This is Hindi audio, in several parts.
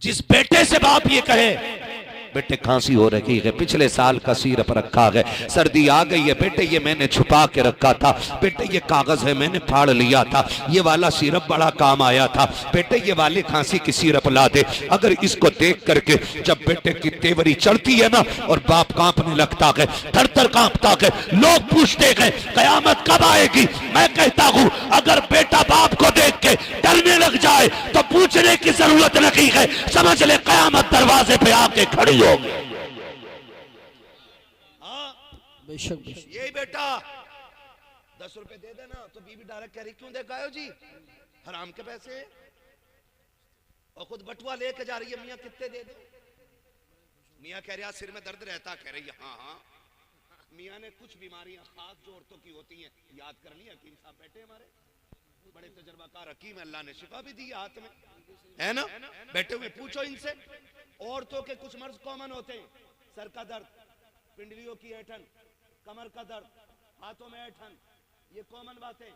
जिस बेटे से बाप ये कहे बेटे खांसी हो रही है, पिछले साल का सिरप रखा है, सर्दी आ गई है, बेटे ये मैंने छुपा के रखा था, बेटे ये कागज है मैंने फाड़ लिया था, ये वाला सिरप बड़ा काम आया था, बेटे ये वाली खांसी की सिरप ला दे। अगर इसको देख करके जब बेटे की तेवरी चढ़ती है ना और बाप कांपने लगता है, थर थर कांपता है, लोग पूछते हैं कयामत कब आएगी। मैं कहता हूं अगर बेटा बाप को देख के डरने लग जाए तो पूछने की जरूरत नहीं है, समझ ले कयामत दरवाजे पे आके खड़ी हो। बेशक यही बेटा 10 रुपए दे देना तो बीबी डायरेक्ट कह रही क्यों देखा हो जी, हराम के पैसे, और खुद बटुआ लेके जा रही है, मियां कितने दे दो। मियां कह रहा सिर में दर्द रहता, कह रही है हाँ हाँ। मियां ने कुछ बीमारियां खास जो औरतों की होती हैं याद कर ली, हकीम साहब बैठे हमारे बड़े तजर्बाकार हकीम, अल्लाह ने शिफा भी दी हाथ में, है ना, बैठे हुए पूछो इनसे। औरतों के कुछ मर्ज कॉमन होते हैं, सर का दर्द, पिंडलियों की ऐठन, कमर का दर्द, हाथों में ऐठन, ये कॉमन बातें,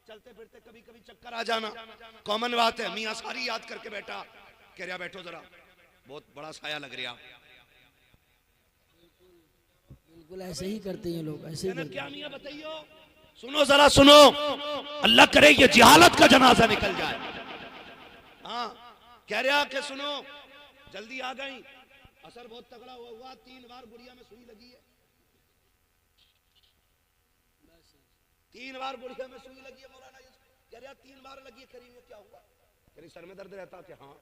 चलते फिरते कभी कभी चक्कर आ जाना कॉमन बात है। मियां सारी याद करके बैठा, कह रहा बैठो जरा, बहुत बड़ा साया लग रहा। बिल्कुल ऐसे ही करते हैं लोग, ऐसे ही क्या मियां बताइयो, सुनो जरा सुनो, अल्लाह करे ये जिहालत का जनाजा निकल जाए। हाँ कह रहा कि सुनो जल्दी आ गई, असर बहुत तगड़ा हुआ, 3 बार गुड़िया में सुई लगी है, 3 बार गुड़िया में सुई लगी है। मौलाना कह रहा 3 बार लगी है, करीब क्या हुआ, कह सर में दर्द रहता कि हाँ,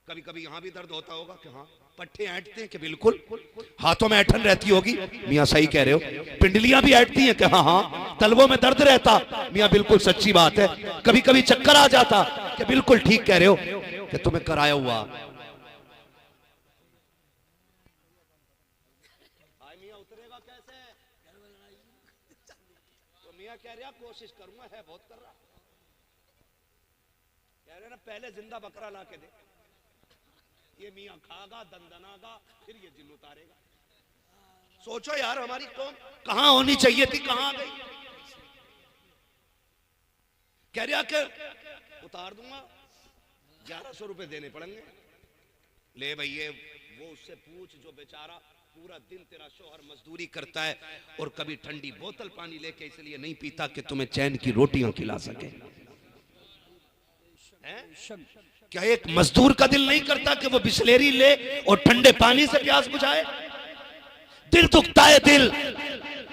कभी कभी यहाँ भी दर्द होता होगा कि हाँ, पट्टे ऐंठते हैं कि बिल्कुल, हाथों में ऐठन रहती होगी, मियां सही कह रहे हो, पिंडलियां भी ऐंठती हैं कि हाँ हाँ, तलवों में दर्द रहता, मियां बिल्कुल सच्ची बात है, कभी कभी चक्कर आ जाता कि बिल्कुल ठीक कह रहे हो कि तुम्हें कराया हुआ। मियां उतरेगा कैसे, तो मियां कह रहा कोशिश करूंगा, है बहुत कर रहा, कह रहे ना पहले जिंदा बकरा ला के दे, ये मियां खागा दंदनागा फिर ये जिन उतारेगा। सोचो यार हमारी कौम कहां होनी चाहिए थी, कहां आ गई। कह रहा कि उतार दूंगा, 1100 रुपए देने पड़ेंगे। ले भैया वो उससे पूछ जो बेचारा पूरा दिन तेरा शोहर मजदूरी करता है और कभी ठंडी बोतल पानी लेके इसलिए नहीं पीता कि तुम्हें चैन की रोटियां खिला सके। क्या एक मजदूर का दिल नहीं करता कि वो बिस्लेरी ले और ठंडे पानी से प्यास बुझाए। दिल दुखता है दिल।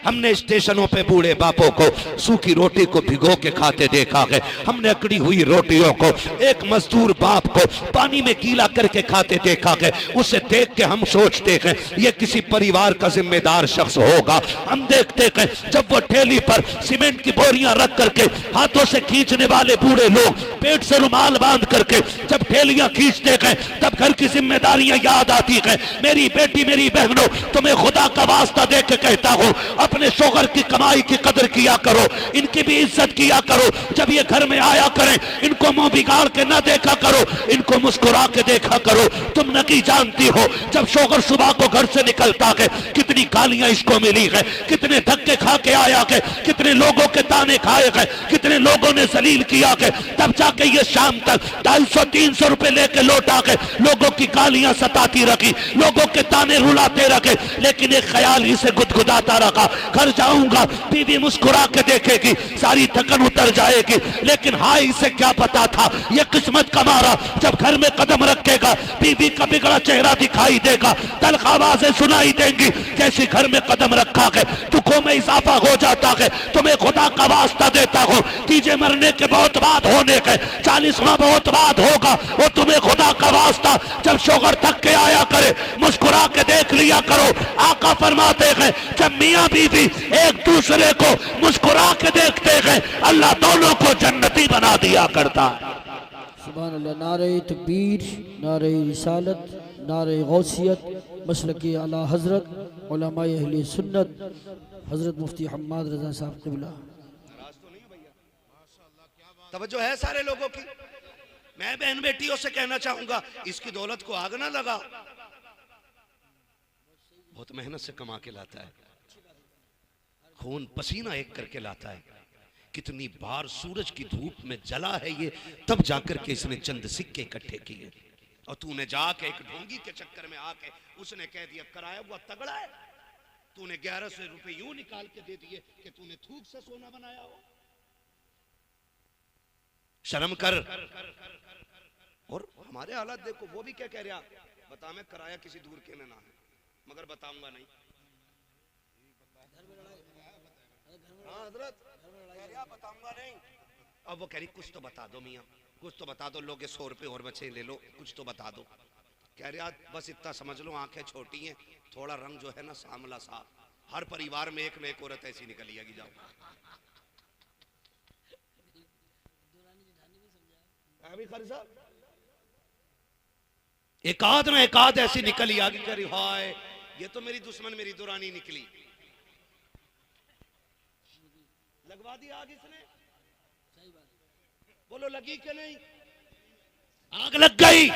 हमने स्टेशनों पे बूढ़े बापों को सूखी रोटी को भिगो के खाते देखा है, हमने अकड़ी हुई रोटियों को एक मजदूर बाप को पानी में गीला करके खाते देखा है। उसे देख के हम सोचते हैं ये किसी परिवार का जिम्मेदार शख्स होगा। हम देखते हैं जब वो ठेली पर सीमेंट की बोरियां रख करके हाथों से खींचने वाले बूढ़े लोग पेट से रुमाल बांध करके जब ठेलियां खींचते हैं तब घर की जिम्मेदारियां याद आती है। मेरी बेटी मेरी बहनों, तुम्हें खुदा का वास्ता दे के कहता हूं अपने शोहर की कमाई की कदर किया करो, इनकी भी इज्जत किया करो। जब ये घर में आया करें इनको मुंह बिगाड़ के ना देखा करो, इनको मुस्कुरा के देखा करो। तुम नहीं जानती हो जब शोहर सुबह को घर से निकलता है कितनी गालियां इसको मिली है, कितने धक्के खा के आया है, कितने लोगों के ताने खाए हैं, कितने लोगों ने जलील किया है। तब जाके ये शाम तक 250-300 रुपए लेके लौटा के लोगों की गालियां सताती रखी, लोगों के ताने रुलाते रखे, लेकिन एक ख्याल ही से गुदगुदाता रखा घर जाऊंगा बीवी मुस्कुरा के देखेगी, सारी थकन उतर जाएगी। लेकिन हाय इसे क्या पता था ये किस्मत का मारा, जब घर में कदम रखेगा बीवी का बिगड़ा चेहरा दिखाई देगा, तल्ख आवाजें सुनाई देंगी। जैसे घर में कदम रखा है दुखों में इजाफा हो जाता है। तुम्हें खुदा का वास्ता देता हो तीजे मरने के बहुत बाद होने के 40वां बहुत बाद होगा, वो तुम्हें खुदा का वास्ता जब शोहर थक के आया करे मुस्कुरा के देख लिया करो। आका फरमाते हैं जब मियां बीवी एक दूसरे को मुस्कुरा के देखते हैं अल्लाह दोनों को जन्नती बना दिया करता है। सुभान अल्लाह। नारे तकबीर, नारे रिसालत, नारे गौसियत, मसलकी आला हजरत उलमाए अहले सुन्नत हजरत मुफ्ती हम्माद रजा साहब क़िबला। तवज्जो है सारे लोगों की। मैं बहन बेटियों से कहना चाहूंगा इसकी दौलत को आग ना लगा, बहुत मेहनत से कमा के लाता है, खून पसीना एक करके लाता है। कितनी बार सूरज की धूप में जला है ये, तब जाकर के इसने चंद सिक्के इकट्ठे किए। और तूने जाके एक ढोंगी के चक्कर में आके उसने कह दिया कराया हुआ तगड़ा है, तूने 1100 रुपए यूं निकाल के दे दिए कि तूने थूक से सोना बनाया हो। शर्म कर। और हमारे हालात देखो, वो भी क्या कह रहा, बता मैं कराया किसी दूर के में ना है मगर बताऊंगा नहीं। हाँ हजरत बताऊंगा नहीं। अब वो कह रही कुछ तो बता दो मियाँ, कुछ तो बता दो, लोगे 100 रुपए और बचे ले लो, कुछ तो बता दो। कह रहा बस इतना समझ लो, आंखें छोटी हैं, थोड़ा रंग जो है ना सांवला सा, हर परिवार में एक न एक औरत ऐसी निकली आएगी। जाओ अभी खरी साहब, एक आध ना एक आध ऐसी निकली आगे, कह रही हाय ये तो मेरी दुश्मन मेरी दुरानी निकली। लगवा दी आग इसने, बोलो लगी कि नहीं? आग लग गई।